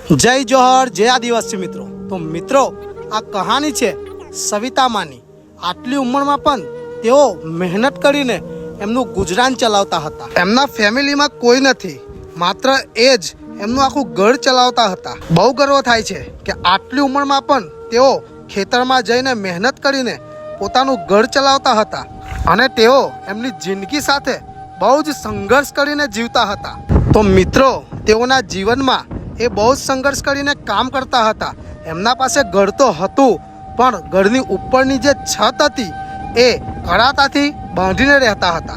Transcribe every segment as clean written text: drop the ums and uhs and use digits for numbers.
जय जोहर जय आदिवासी मित्रों। तो मित्रों आ कहानी है सविता मानी। आटली उंमरमां पण तेओ मेहनत करीने एमनुं गुजरान चलावता हता। एमना फेमिलीमां कोई नथी, मात्र ए ज एमनुं आखुं घर चलावता हता। बहु गर्व थाय छे के आटली उंमरमां पण तेओ खेतरमां जईने मेहनत करीने पोतानुं घर चलावता हता अने तेओ एमनी जिंदगी साथे बहु ज संघर्ष करीने जीवता हता। तो मित्रों तेओना जीवनमां ए बहुत संघर्ष करीने काम करता हता। एमना पासे घर तो हतुं पण घरनी उपरनी जे छत हती ए कड़ाताथी बांधीने रहता हता।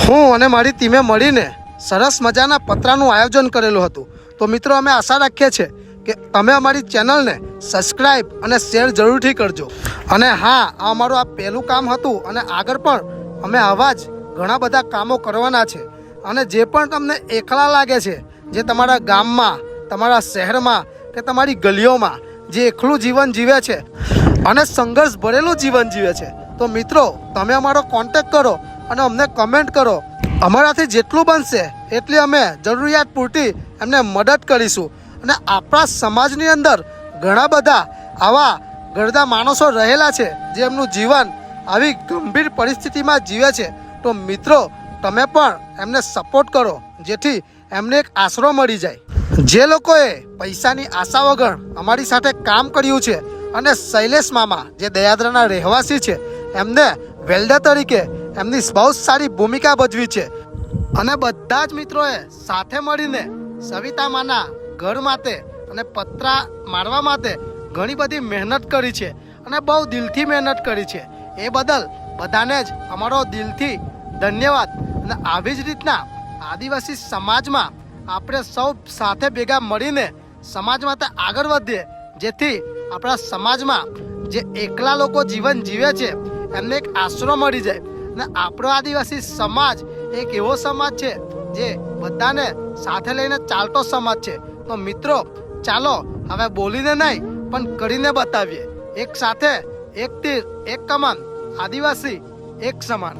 हूँ अने मारी टीमे मळीने सरस मजाना पतरानुं आयोजन करेलुं हतुं। तो मित्रों अमे आशा राखीए छीए के तमे अमारी चेनलने सब्सक्राइब अने शेर जरूरथी करजो। अने हाँ आ अमारुं आ पहेलुं काम हतुं अने आगळ पण अमे आवा ज घणा बधा कामो करवाना छे। अने जे पण तमने एकला लागे छे, जे तमारा गाममां तमारा शहेरमां के तमारी गलीओमां जे एकલું जीवन जीवे छे अने संघर्ष भरेલું जीवन जीवे छे, तो मित्रों तमे अमारो कॉन्टेक्ट करो अने अमने कमेंट करो। अमाराथी जेटલું बनशे એટલી અમે જરૂરિયાત પૂરતી એમને મદદ કરીશું। અને આપણા સમાજની અંદર ઘણા બધા આવા ગરદા માણસો રહેલા છે જે એમનું જીવન આવી ગંભીર પરિસ્થિતિમાં જીવે છે। તો મિત્રો તમે પણ એમને સપોર્ટ કરો જેથી એમને એક આશરો મળી જાય। જે લોકોએ પૈસાની આશા વગર અમારી સાથે કામ કર્યું છે અને શૈલેષ મામા જે દયાદરાના રહેવાસી છે એમને વેલ્ડર તરીકે એમની બહુ સારી ભૂમિકા ભજવી છે અને બધા જ મિત્રોએ સાથે મળીને સવિતા માના ઘર માટે અને પતરા મારવા માટે ઘણી બધી મહેનત કરી છે અને બહુ દિલથી મહેનત કરી છે। એ બદલ બધાને જ અમારો દિલથી ધન્યવાદ। અને આવી જ રીતના આદિવાસી સમાજમાં આપણે સૌ સાથે ભેગા મળીને સમાજ માટે આગળ વધીએ જેથી આપણા સમાજમાં જે એકલા લોકો જીવન જીવે છે એમને એક આશરો મળી જાય। અને આપણો આદિવાસી સમાજ એક એવો સમાજ છે જે બધાને સાથે લઈને ચાલતો સમાજ છે। તો મિત્રો ચાલો હવે બોલીને નહીં પણ કરીને બતાવીએ। એક સાથે એક તીર એક કમાન, આદિવાસી એક સમાન।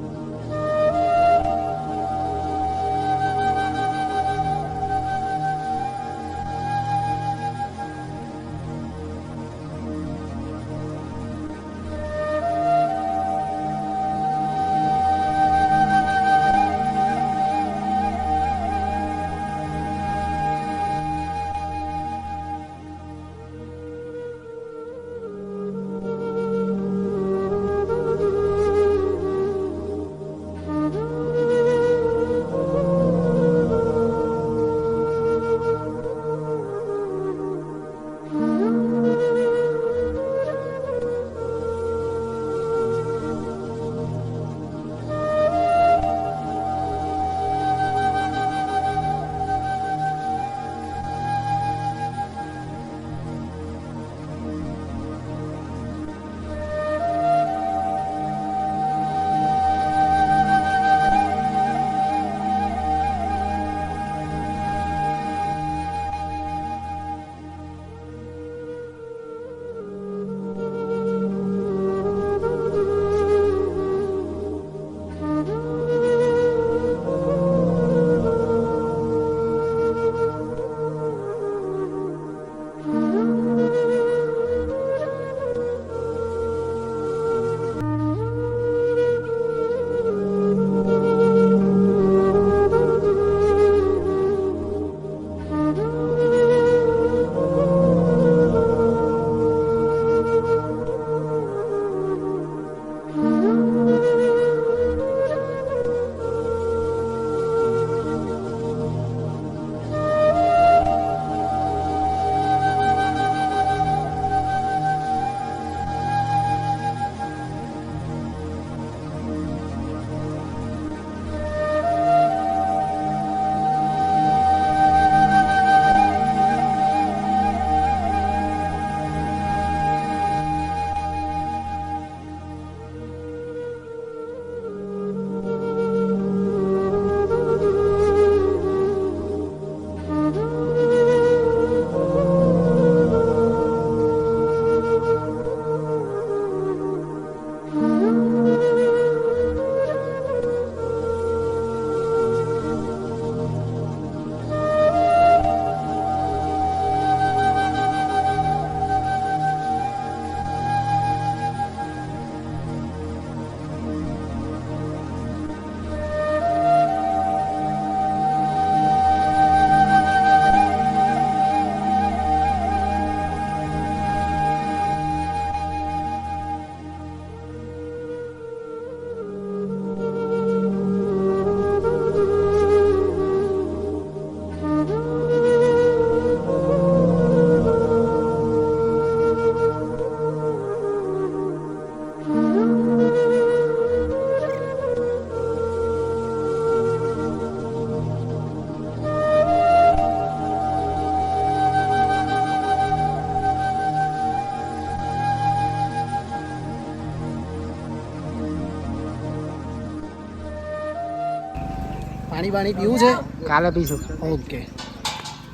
પાણી બાણી પીવું છે? કાલે પીશું. ઓકે.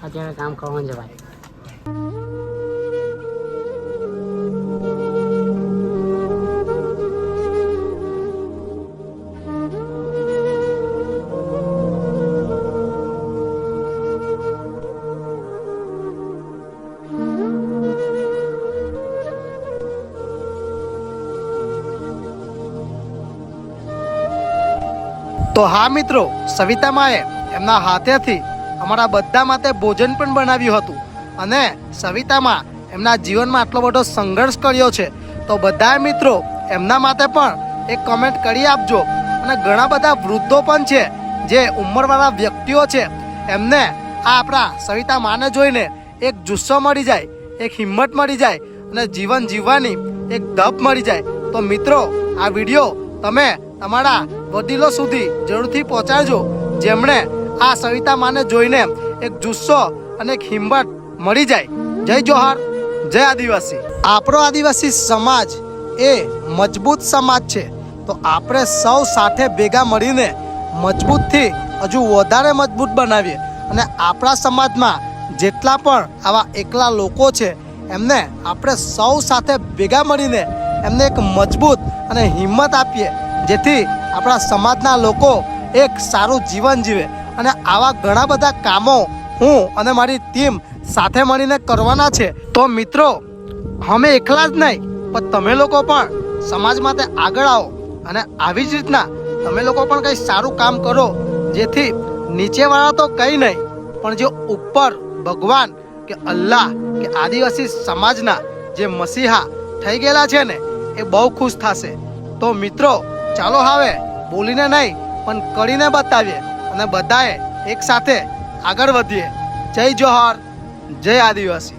અત્યારે કામ કરવાનું છે ભાઈ. તો હા મિત્રો, સવિતા માએ એમના હાથેથી અમારા બધા માટે ભોજન પણ બનાવ્યું હતું અને સવિતામાં એમના જીવનમાં આટલો બધો સંઘર્ષ કર્યો છે. તો બધા મિત્રો એમના માટે પણ એક કમેન્ટ કરી આપજો. અને ઘણા બધા વૃદ્ધો પણ છે, જે ઉંમરવાળા વ્યક્તિઓ છે, એમને આ આપણા સવિતા માને જોઈને એક જુસ્સો મળી જાય, એક હિંમત મળી જાય અને જીવન જીવવાની એક ધપ મળી જાય. તો મિત્રો આ વિડીયો તમે તમારા વડીલો સુધી જરૂરથી પહોંચાડજો, જેમણે આ સવિતા માને જોઈને એક જુસ્સો અને એક હિંમત મળી જાય. જય જોહાર, જય આદિવાસી. આપણો આદિવાસી સમાજ એ મજબૂત સમાજ છે. તો આપણે સૌ સાથે ભેગા મળીને મજબૂતથી હજુ વધારે મજબૂત બનાવીએ અને આપણા સમાજમાં જેટલા પણ આવા એકલા લોકો છે એમને આપણે સૌ સાથે ભેગા મળીને એમને એક મજબૂત અને હિંમત આપીએ, જેથી આપણા સમાજના લોકો એક સારું જીવન જીવે. અને આવા ઘણા બધા કામો હું અને મારી ટીમ સાથે મળીને કરવાના છે. તો મિત્રો અમે એકલા જ નહીં, પણ તમે લોકો પણ સમાજ માટે આગળ આવો અને આવી જ રીતના તમે લોકો પણ કંઈ સારું કામ કરો, જેથી નીચેવાળા તો કંઈ નહીં, પણ જે ઉપર ભગવાન કે અલ્લાહ કે આદિવાસી સમાજના જે મસીહા થઈ ગયેલા છે ને, એ બહુ ખુશ થશે. તો મિત્રો ચાલો હવે બોલીને નહીં પણ કરીને બતાવીએ અને બધાએ એક સાથે આગળ વધીએ. જય જોહાર, જય આદિવાસી.